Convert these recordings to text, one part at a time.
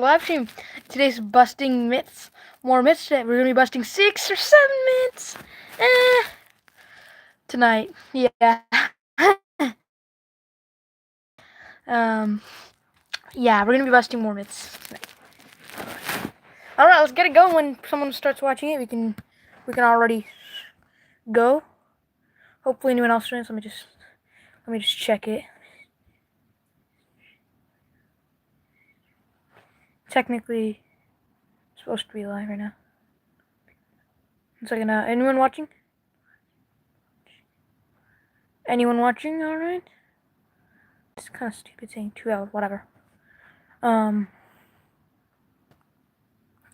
live stream. Today's busting myths. More myths today. We're gonna be busting 6 or 7 myths. Tonight. Yeah. Yeah, we're gonna be busting more myths tonight. Alright, let's get it going. When someone starts watching it, we can already go. Hopefully anyone else joins. Let me just check it. Technically it's supposed to be live right now. 1 second. Anyone watching? Anyone watching? Alright. It's kind of stupid saying 2 hours, whatever. It's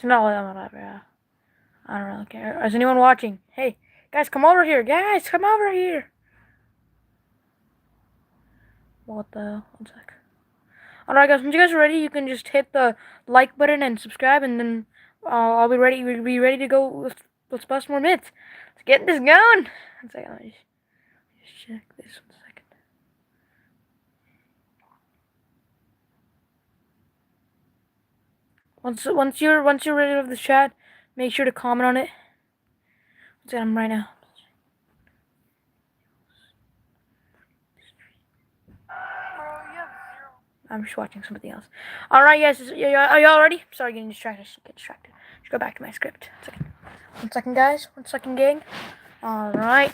not whatever. Yeah. I don't really care. Is anyone watching? Hey, guys, come over here. Guys, come over here. What the hell? 1 sec. Alright, guys, when you guys are ready, you can just hit the like button and subscribe, and then I'll be ready. We'll be ready to go. Let's bust more myths. Let's get this going. 1 second. Let me just check this 1 second. Once you're ready with the chat, make sure to comment on it. 1 second. I'm right now. I'm just watching something else. Alright, guys, are y'all ready? Sorry, getting distracted. Get distracted. Just go back to my script. 1 second, guys. 1 second, gang. Alright.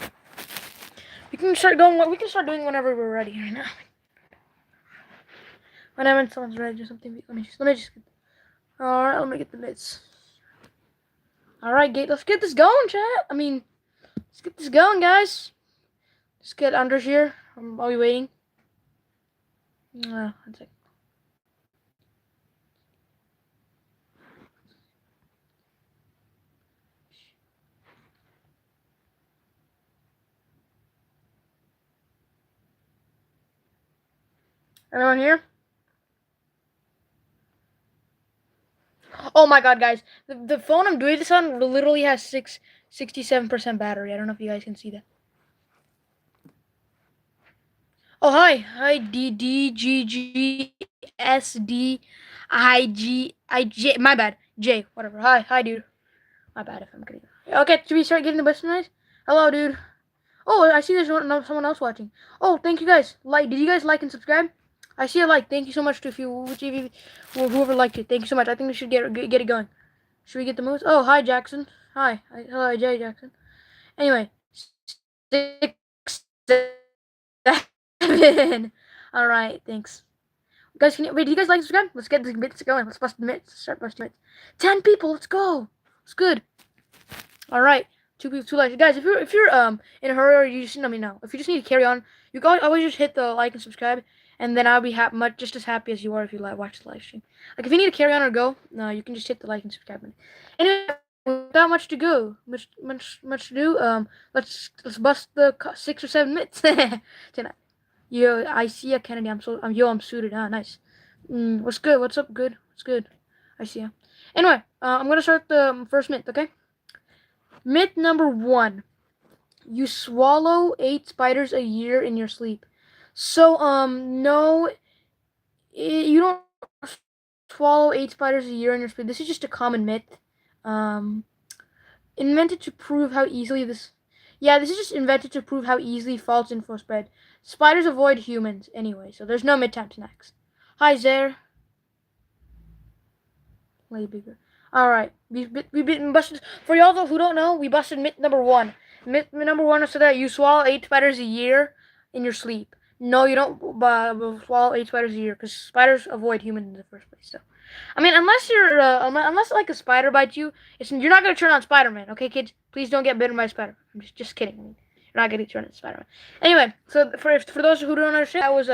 We can start going. We can start doing whenever we're ready right now. Whenever someone's ready or something. Let me just. Alright, let me get the myths. Alright, let's get this going, chat. Let's get this going, guys. Just get Anders here. I'll be waiting. 1 second. Anyone here? Oh my god, guys. The phone I'm doing this on literally has 67% battery. I don't know if you guys can see that. Oh, hi. Hi, DDGGSDIGIJ. My bad. J. Whatever. Hi, dude. My bad if I'm kidding. Okay, should we start getting the best tonight? Hello, dude. Oh, I see there's someone else watching. Oh, thank you guys. Did you guys like and subscribe? I see a like. Thank you so much to whoever liked it. Thank you so much. I think we should get it going. Should we get the moves? Oh, hi, Jackson. Hi. Hello, Jay Jackson. Anyway. 6, 7. Alright, thanks. Guys, wait, do you guys like and subscribe? Let's get the myths going. Let's bust the myths. Start busting myths. 10 people, let's go. It's good. Alright. 2 people, 2 likes. Guys, if you're in a hurry or you just let me know. If you just need to carry on, you guys always just hit the like and subscribe, and then I'll be just as happy as you are if you watch the live stream. Like if you need to carry on or go, no, you can just hit the like and subscribe button. Anyway, without much to do, let's bust the 6 or 7 myths tonight. Yo, I see ya, Kennedy. I'm suited. Ah, nice. What's good? What's up, good? What's good? I see ya. Anyway, I'm gonna start the first myth, okay? Myth number 1. You swallow 8 spiders a year in your sleep. So, no, you don't swallow 8 spiders a year in your sleep. This is just a common myth. Invented to prove how easily this... Yeah, this is just invented to prove how easily false info spread. Spiders avoid humans anyway, so there's no midterm next. Hi, Zer. Way bigger. Alright, we busted... For y'all who don't know, we busted myth number 1. Myth number 1 is so that you swallow 8 spiders a year in your sleep. No, you don't swallow 8 spiders a year, because spiders avoid humans in the first place, so... unless like a spider bites you, you're not gonna turn on Spider-Man, okay, kids? Please don't get bitten by a spider. I'm just kidding. You're not gonna turn on Spider-Man. Anyway, so for those who don't understand, that was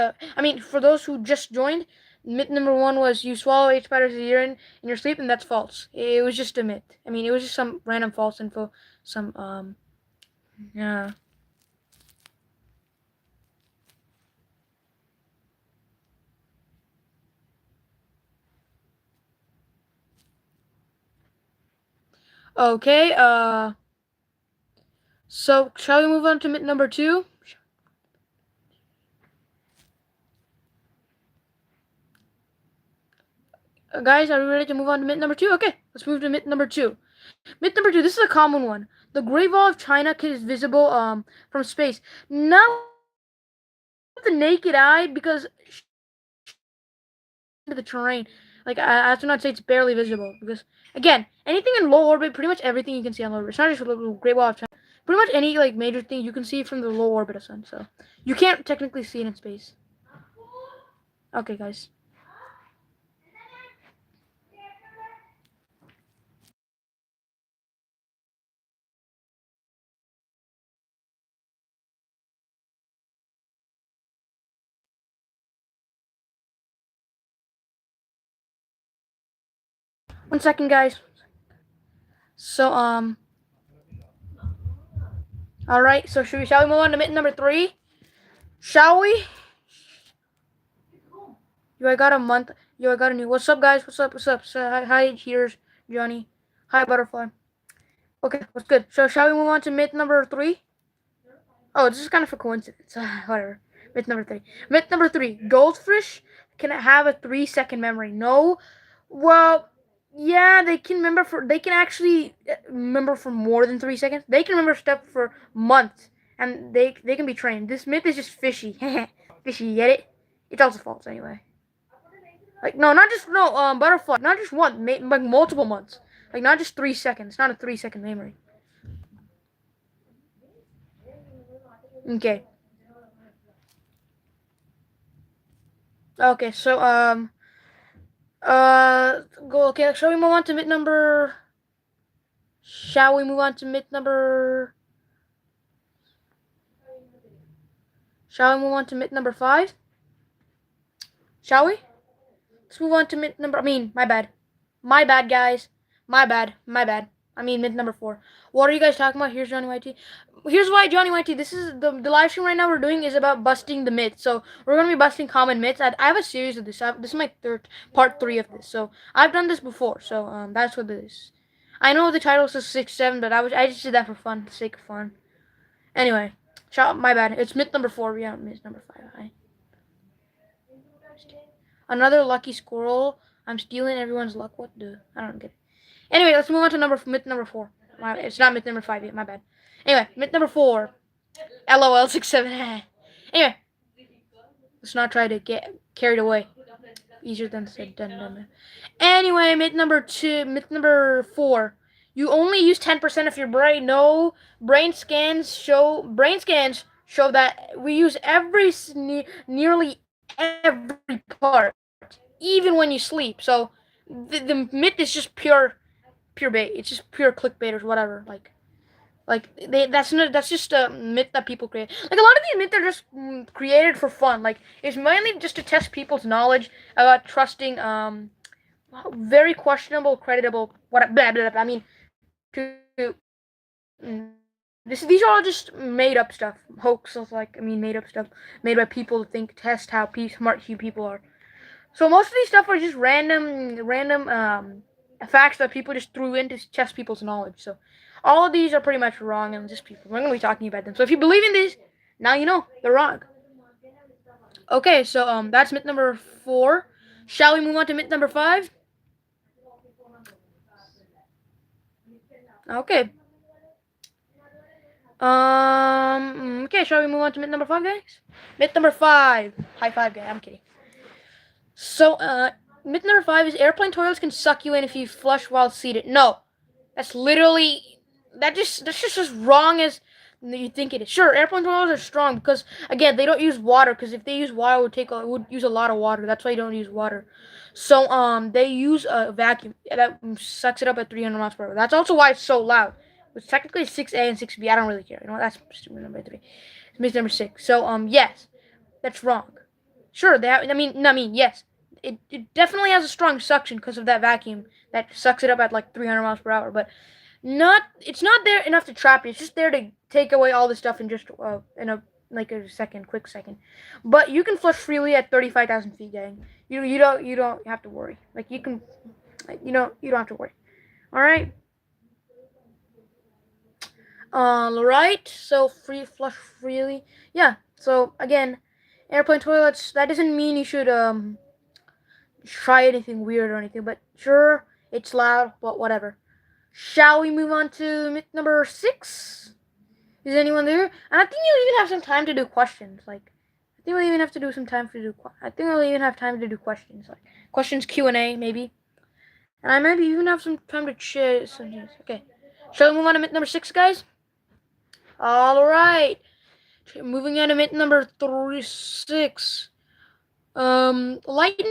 for those who just joined, myth number 1 was you swallow 8 spiders a year in your sleep, and that's false. It was just a myth. It was just some random false info. Yeah. Okay, so shall we move on to myth number 2? Guys, are we ready to move on to myth number 2? Okay, let's move to myth number 2. Myth number 2, this is a common one. The Great Wall of China is visible from space. Not with the naked eye, because the terrain. Like, I have to not say it's barely visible, because again, anything in low orbit, pretty much everything you can see on low orbit. It's not just the Great Wall of China. Pretty much any like major thing you can see from the low orbit of sun. So you can't technically see it in space. Okay, guys. One second, guys. So all right. So shall we move on to myth number 3? Shall we? Yo, I got a month. Yo, I got a new. What's up, guys? What's up? What's up? So, hi, here's Johnny. Hi, Butterfly. Okay, what's good? So, shall we move on to myth number 3? Oh, this is kind of a coincidence. Whatever. Myth number 3. Myth number 3. Goldfish can have a 3-second memory. No. Well, yeah, they can remember for. They can actually remember for more than 3 seconds. They can remember stuff for months, and they can be trained. This myth is just fishy. Fishy. Get it? It's also false anyway. Like butterfly, not just one, like multiple months. Like not just 3 seconds, not a 3-second memory. Okay. Okay, so go. Okay, shall we move on to myth number? Shall we move on to myth number? Shall we move on to myth number 5? Shall we? Let's move on to myth number. My bad. My bad, guys. My bad. I mean myth number 4. What are you guys talking about? Here's Johnny YT. Here's why Johnny YT. This is the live stream right now we're doing is about busting the myths. So we're gonna be busting common myths. I have a series of this. This is my part 3 of this. So I've done this before. So that's what it is. I know the title says 6, 7, but I just did that for fun, for the sake of fun. Anyway, my bad. It's myth number 4. Yeah, myth number 5. Another lucky squirrel. I'm stealing everyone's luck. What the? I don't get it. Anyway, let's move on to myth number 4. It's not myth number 5 yet. My bad. Anyway, myth number 4. LOL 6, 7. Anyway, let's not try to get carried away. Easier than said, done. Anyway, myth number 4. You only use 10% of your brain. No, brain scans show that we use nearly every part, even when you sleep. So the myth is just pure bait. It's just pure clickbait or whatever. That's just a myth that people create. Like a lot of these myths are just created for fun. Like it's mainly just to test people's knowledge about trusting very questionable, creditable what blah blah blah. These are all just made up stuff, hoaxes. Made up stuff made by people to test how smart people are. So most of these stuff are just random facts that people just threw in to test people's knowledge. So all of these are pretty much wrong, and just people. We're gonna be talking about them. So if you believe in these, now you know they're wrong. Okay, so that's myth number 4. Shall we move on to myth number 5? Okay. Okay, shall we move on to myth number 5, guys? Myth number 5. High five, guy. I'm kidding. So, myth number 5 is airplane toilets can suck you in if you flush while seated. No, that's just as wrong as you think it is. Sure, airplane toilets are strong because again they don't use water. Because if they use water, it would use a lot of water. That's why you don't use water. So they use a vacuum that sucks it up at 300 miles per hour. That's also why it's so loud. It's technically 6A and 6B. I don't really care. You know that's number 3. Myth number 6. So yes, that's wrong. Sure, they have. Yes. It definitely has a strong suction because of that vacuum that sucks it up at like 300 miles per hour. But it's not there enough to trap you. It's just there to take away all the stuff in just in a quick second. But you can flush freely at 35,000 feet, gang. You don't have to worry. Like you can, you don't have to worry. All right. Right. So flush freely. Yeah. So again, airplane toilets. That doesn't mean you should try anything weird or anything. But sure, it's loud, but whatever. Shall we move on to myth number 6? Is anyone there? And I think you'll even have some time to do questions. Like, I think we'll even have to do some time to do. I think we'll even have time to do questions, like questions Q&A maybe. And I maybe even have some time to chat. Okay, shall we move on to myth number 6, guys? All right. Moving on to myth number 6. Lightning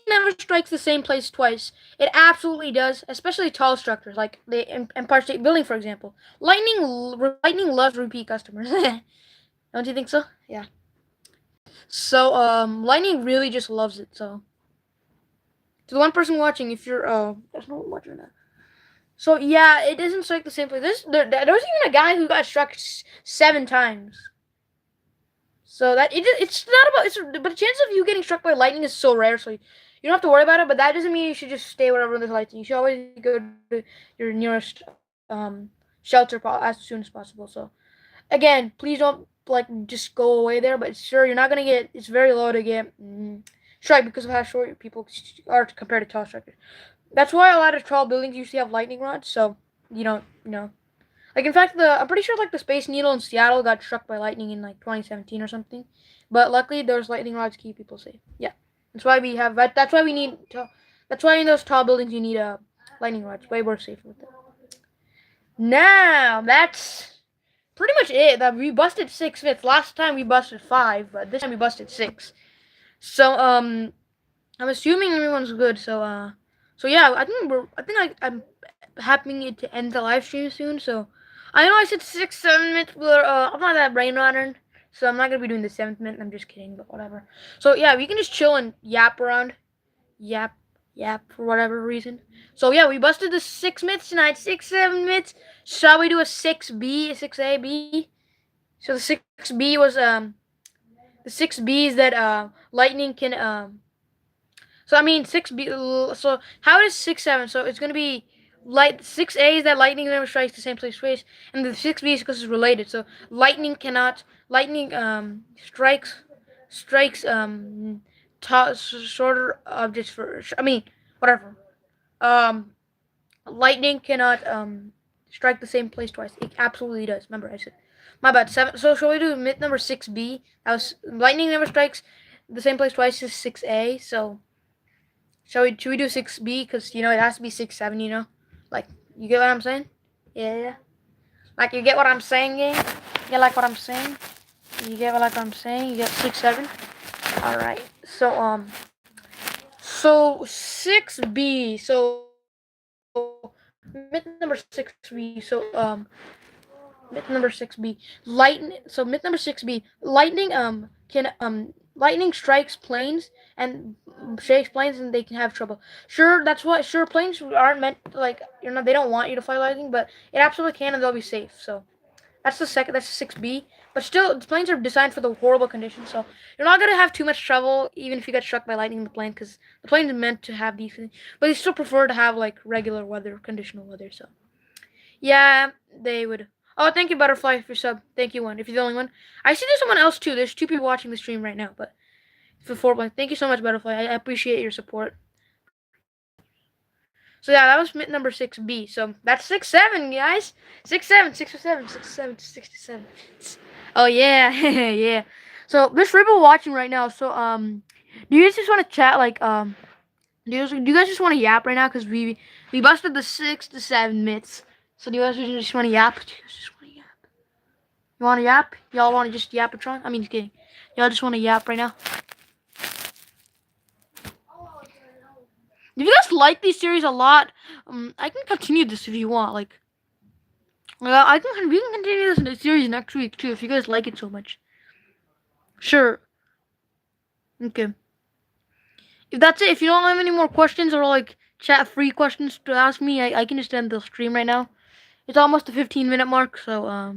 never strikes the same place twice. It absolutely does, especially tall structures like the Empire State Building, for example. Lightning loves repeat customers. Don't you think so? Yeah. So, lightning really just loves it. So, to the one person watching, if you're, there's no one watching that. So yeah, it doesn't strike the same place. There was even a guy who got struck 7 times. So that it's not about but the chance of you getting struck by lightning is so rare. So you don't have to worry about it. But that doesn't mean you should just stay wherever there's lightning. You should always go to your nearest shelter as soon as possible. So again, please don't just go away there. But sure, you're not gonna get. It's very low to get struck because of how short people are compared to tall structures. That's why a lot of tall buildings usually have lightning rods. So you don't Like, in fact, I'm pretty sure, like, the Space Needle in Seattle got struck by lightning in, like, 2017 or something. But luckily, there's lightning rods to keep people safe. Yeah. That's why we have, that's why we need, that's why in those tall buildings you need, lightning rods. Way more safer with them. Now, that's pretty much it. We busted 6 myths. Last time we busted 5, but this time we busted 6. So, I'm assuming everyone's good. So yeah, I'm happy to end the live stream soon. So, I know I said 6, 7 minutes, but I'm not that brain rotten, so I'm not gonna be doing the 7th minute. I'm just kidding, but whatever. So yeah, we can just chill and yap around, yap for whatever reason. So yeah, we busted the 6 myths tonight. 6, 7 myths. Shall we do a 6B, a 6A, B? So the 6B was the 6B is that lightning can So I mean 6B. So how does 6, 7? So it's gonna be. 6A is that lightning never strikes the same place twice, and the 6B is because it's related. So lightning strikes shorter objects for. I mean whatever. Lightning cannot strike the same place twice. It absolutely does. Remember I said. My bad. 7. So shall we do myth number 6B? That was lightning never strikes the same place twice as 6A. So should we do 6B? Because it has to be 6, 7. Like, you get what I'm saying? Yeah. Like, you get what I'm saying, gang? You get like what I'm saying? You get what I'm saying? You get 6, 7? Alright. So 6B. So, myth number 6B. Myth number 6B. Myth number 6B. Lightning strikes planes and shakes planes, and they can have trouble. Sure, planes aren't meant to, they don't want you to fly lightning, but it absolutely can, and they'll be safe. So that's the 6B. But still, the planes are designed for the horrible conditions, so you're not gonna have too much trouble even if you get struck by lightning in the plane, because the plane is meant to have these things. But you still prefer to have regular weather, conditional weather. So yeah, they would. Oh, thank you, Butterfly, for sub. Thank you, one. If you're the only one, I see there's someone else too. There's 2 people watching the stream right now, but for 4 points, thank you so much, Butterfly. I appreciate your support. So yeah, that was myth number 6B. So that's 6, 7, guys. 6, 7, 6 or 7, 6, 7, 67. Oh yeah, yeah. So there's 3 people watching right now. So do you guys just want to chat? Do you guys just want to yap right now? Cause we busted the 6 to 7 myths. So do you guys just want to yap? Do you guys just want to yap? You want to yap? Y'all want to just yapatron? I mean, just kidding. Y'all just want to yap right now? If you guys like these series a lot, I can continue this if you want. We can continue this in the series next week too if you guys like it so much. Sure. Okay. If that's it, if you don't have any more questions or chat free questions to ask me, I can just end the stream right now. It's almost the 15-minute mark, so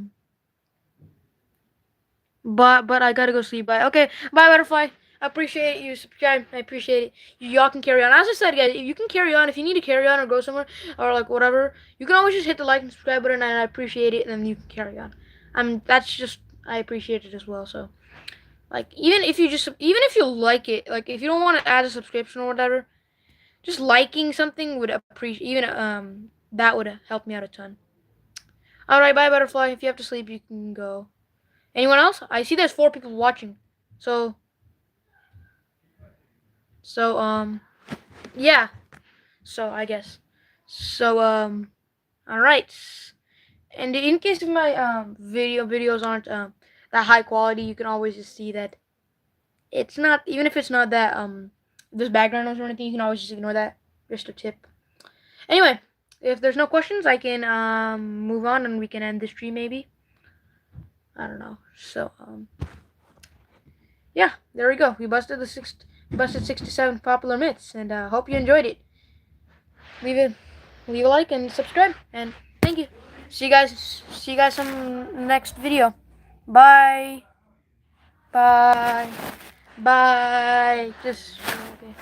but I gotta go sleep. Bye. Okay. Bye, Butterfly. I appreciate you subscribe. I appreciate it. Y'all can carry on. As I said, guys, you can carry on. If you need to carry on or go somewhere or whatever, you can always just hit the like and subscribe button, and I appreciate it, and then you can carry on. That's just, I appreciate it as well. So Like even if you like it, like if you don't want to add a subscription or whatever, just liking something would appreciate even that would help me out a ton. All right, bye butterfly. If you have to sleep, you can go. Anyone else? I see there's 4 people watching. So yeah. So I guess. So all right. And in case of my videos aren't that high quality, you can always just see that it's not, even if it's not that there's background noise or anything, you can always just ignore that. Just a tip. Anyway, if there's no questions, I can move on and we can end this stream maybe. I don't know. So yeah, there we go. We busted 67 popular myths, and hope you enjoyed it. Leave a like and subscribe, and thank you. See you guys some next video. Bye. Bye. Bye. Just okay.